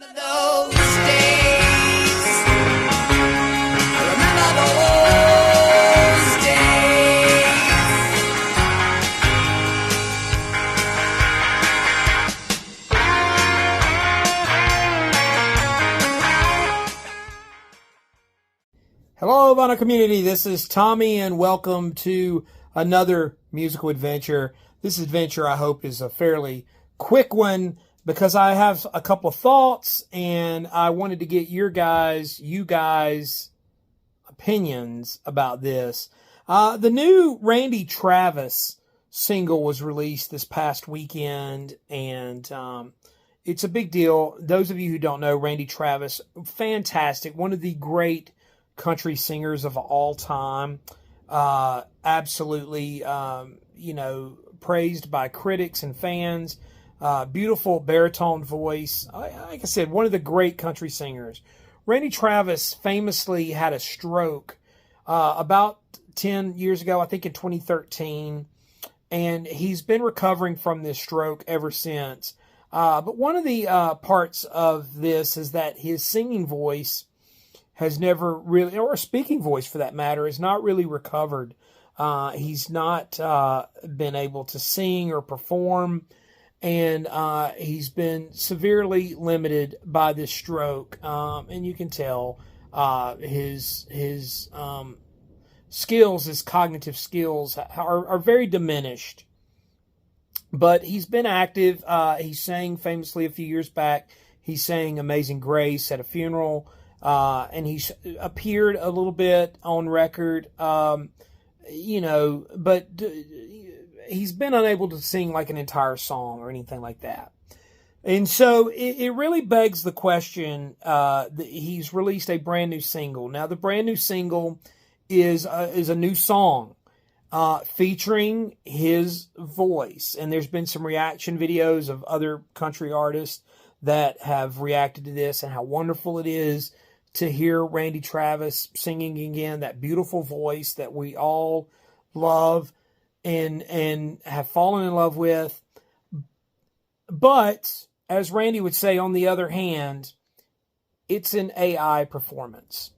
Those days. I remember those days. Hello, Vinyl community. This is Tommy, and welcome to another musical adventure. This adventure, I hope, is a fairly quick one because I have a couple of thoughts, and I wanted to get you guys' opinions about this. The new Randy Travis single was released this past weekend, and it's a big deal. Those of you who don't know, Randy Travis, fantastic, one of the great country singers of all time. Absolutely, praised by critics and fans. Beautiful baritone voice. Like I said, one of the great country singers. Randy Travis famously had a stroke about 10 years ago, I think in 2013, and he's been recovering from this stroke ever since. But one of the parts of this is that his singing voice has never really, or speaking voice for that matter, has not really recovered. He's not been able to sing or perform, and he's been severely limited by this stroke. And you can tell his skills, his cognitive skills are very diminished. But he's been active. He sang famously a few years back. He sang Amazing Grace at a funeral. And he's appeared a little bit on record, but he's been unable to sing like an entire song or anything like that. And so it really begs the question. He's released a brand new single. Now, the brand new single is a new song featuring his voice. And there's been some reaction videos of other country artists that have reacted to this and how wonderful it is to hear Randy Travis singing again, that beautiful voice that we all love and have fallen in love with. But, as Randy would say, on the other hand, it's an AI performance.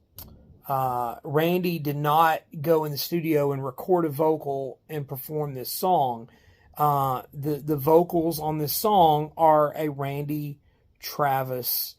Randy did not go in the studio and record a vocal and perform this song. The vocals on this song are a Randy Travis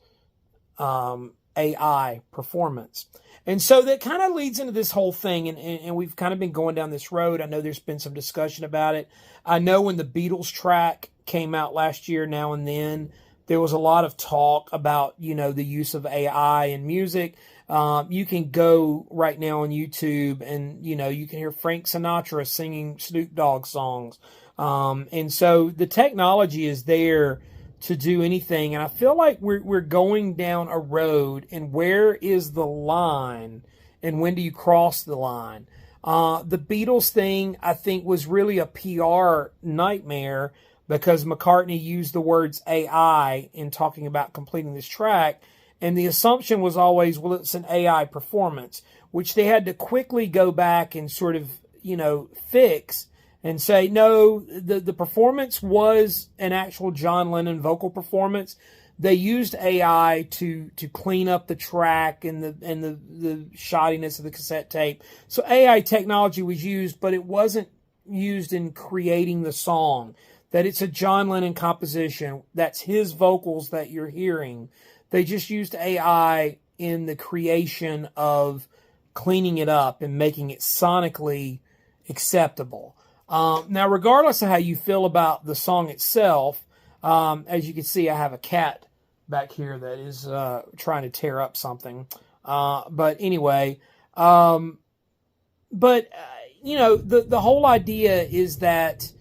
AI performance. And so that kind of leads into this whole thing, and we've kind of been going down this road. I know there's been some discussion about it. I know when the Beatles track came out last year, Now and Then, there was a lot of talk about, the use of AI in music. You can go right now on YouTube and, you can hear Frank Sinatra singing Snoop Dogg songs. And so the technology is there to do anything, and I feel like we're going down a road, and where is the line, and when do you cross the line? The Beatles thing, I think, was really a PR nightmare because McCartney used the words AI in talking about completing this track, and the assumption was always, well, it's an AI performance, which they had to quickly go back and sort of, fix and say, no, the performance was an actual John Lennon vocal performance. They used AI to clean up the track and the shoddiness of the cassette tape. So AI technology was used, but it wasn't used in creating the song. That it's a John Lennon composition. That's his vocals that you're hearing. They just used AI in the creation of cleaning it up and making it sonically acceptable. Now, regardless of how you feel about the song itself, as you can see, I have a cat back here that is trying to tear up something. But anyway, the whole idea is that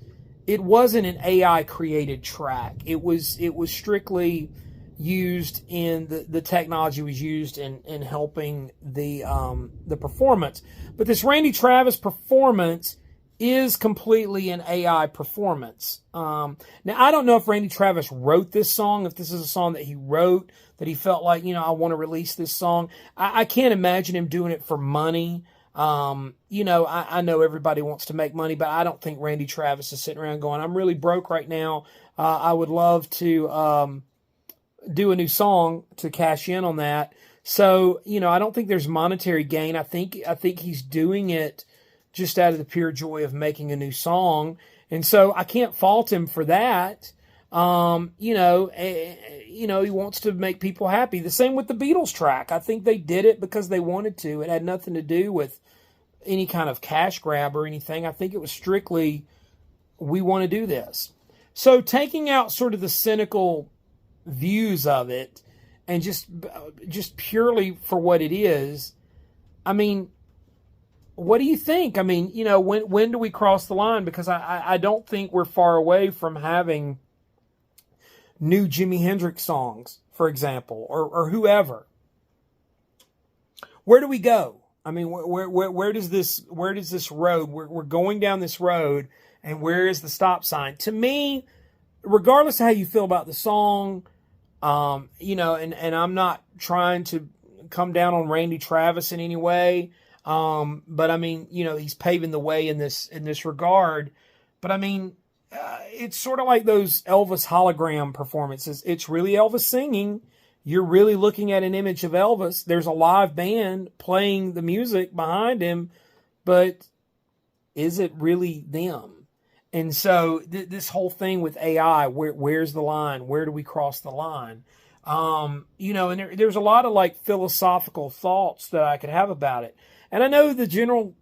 it wasn't an AI created track. It was strictly used in the technology was used in helping the performance. But this Randy Travis performance is completely an AI performance. Now, I don't know if Randy Travis wrote this song, if this is a song that he wrote, that he felt like, I want to release this song. I can't imagine him doing it for money. I know everybody wants to make money, but I don't think Randy Travis is sitting around going, I'm really broke right now. I would love to, do a new song to cash in on that. So, I don't think there's monetary gain. I think he's doing it just out of the pure joy of making a new song. And so I can't fault him for that. He wants to make people happy. The same with the Beatles track. I think they did it because they wanted to. It had nothing to do with any kind of cash grab or anything. I think it was strictly, we want to do this. So taking out sort of the cynical views of it and just purely for what it is, I mean, what do you think? I mean, when do we cross the line? Because I don't think we're far away from having new Jimi Hendrix songs, for example, or whoever. Where do we go? I mean, where does this road? We're going down this road, and where is the stop sign? To me, regardless of how you feel about the song, and I'm not trying to come down on Randy Travis in any way, but I mean, he's paving the way in this regard. But I mean, it's sort of like those Elvis hologram performances. It's really Elvis singing. You're really looking at an image of Elvis. There's a live band playing the music behind him, but is it really them? And so this whole thing with AI, where's the line? Where do we cross the line? And there's a lot of like philosophical thoughts that I could have about it. And I know the general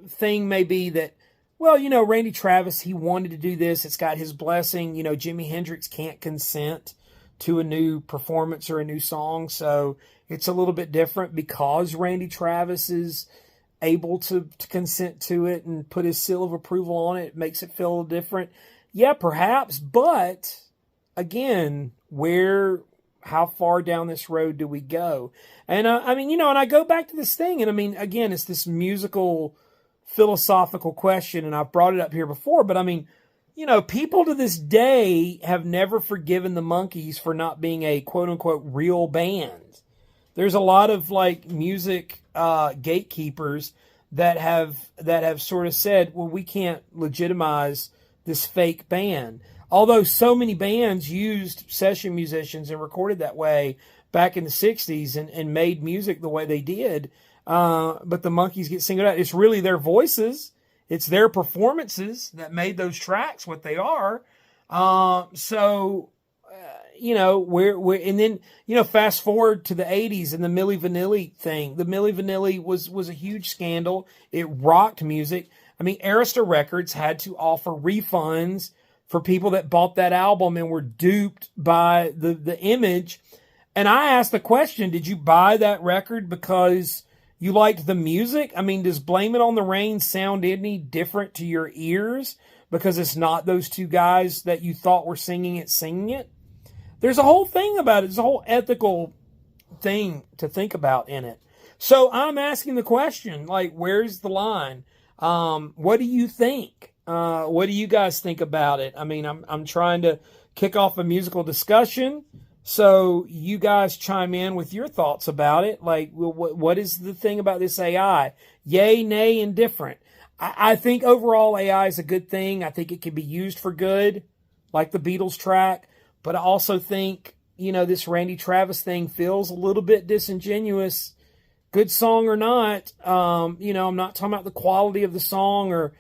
thing may be that, well, Randy Travis, he wanted to do this. It's got his blessing. Jimi Hendrix can't consent to a new performance or a new song. So it's a little bit different because Randy Travis is able to consent to it and put his seal of approval on it. It makes it feel a little different. Yeah, perhaps. But again, how far down this road do we go? And and I go back to this thing. And I mean, again, it's this musical philosophical question, and I've brought it up here before, but I mean, people to this day have never forgiven the Monkees for not being a quote unquote real band. There's a lot of like music gatekeepers that have sort of said, well, we can't legitimize this fake band. Although so many bands used session musicians and recorded that way back in the 60s and made music the way they did. But the Monkees get singled out. It's really their voices. It's their performances that made those tracks what they are. And then, fast forward to the 80s and the Milli Vanilli thing. The Milli Vanilli was a huge scandal. It rocked music. I mean, Arista Records had to offer refunds for people that bought that album and were duped by the image. And I asked the question, did you buy that record because you liked the music? I mean, does Blame It on the Rain sound any different to your ears because it's not those two guys that you thought were singing it? There's a whole thing about it. There's a whole ethical thing to think about in it. So I'm asking the question, like, where's the line? What do you think? What do you guys think about it? I mean, I'm trying to kick off a musical discussion. So you guys chime in with your thoughts about it. Like, what is the thing about this AI? Yay, nay, indifferent. I think overall AI is a good thing. I think it can be used for good, like the Beatles track. But I also think, this Randy Travis thing feels a little bit disingenuous, good song or not. I'm not talking about the quality of the song or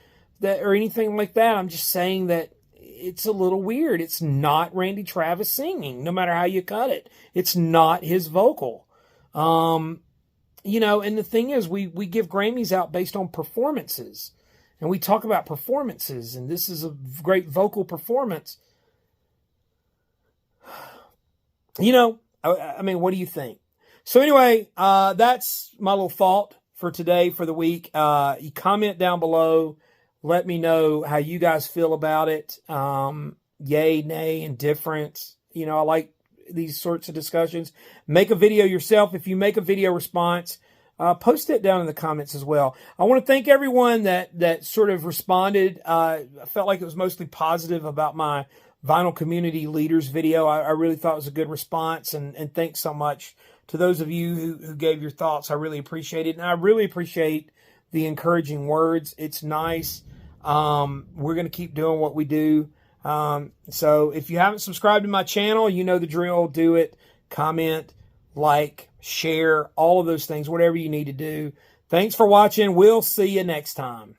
anything like that. I'm just saying that it's a little weird. It's not Randy Travis singing, no matter how you cut it. It's not his vocal. And the thing is, we give Grammys out based on performances. And we talk about performances, and this is a great vocal performance. I mean, what do you think? So anyway, that's my little thought for today, for the week. You comment down below. Let me know how you guys feel about it. Yay, nay, indifferent. I like these sorts of discussions. Make a video yourself. If you make a video response, post it down in the comments as well. I want to thank everyone that sort of responded. I felt like it was mostly positive about my Vinyl Community Leaders video. I really thought it was a good response, and thanks so much to those of you who gave your thoughts. I really appreciate it, and I really appreciate the encouraging words. It's nice. We're going to keep doing what we do. So if you haven't subscribed to my channel, you know the drill. Do it. Comment, like, share, all of those things, whatever you need to do. Thanks for watching. We'll see you next time.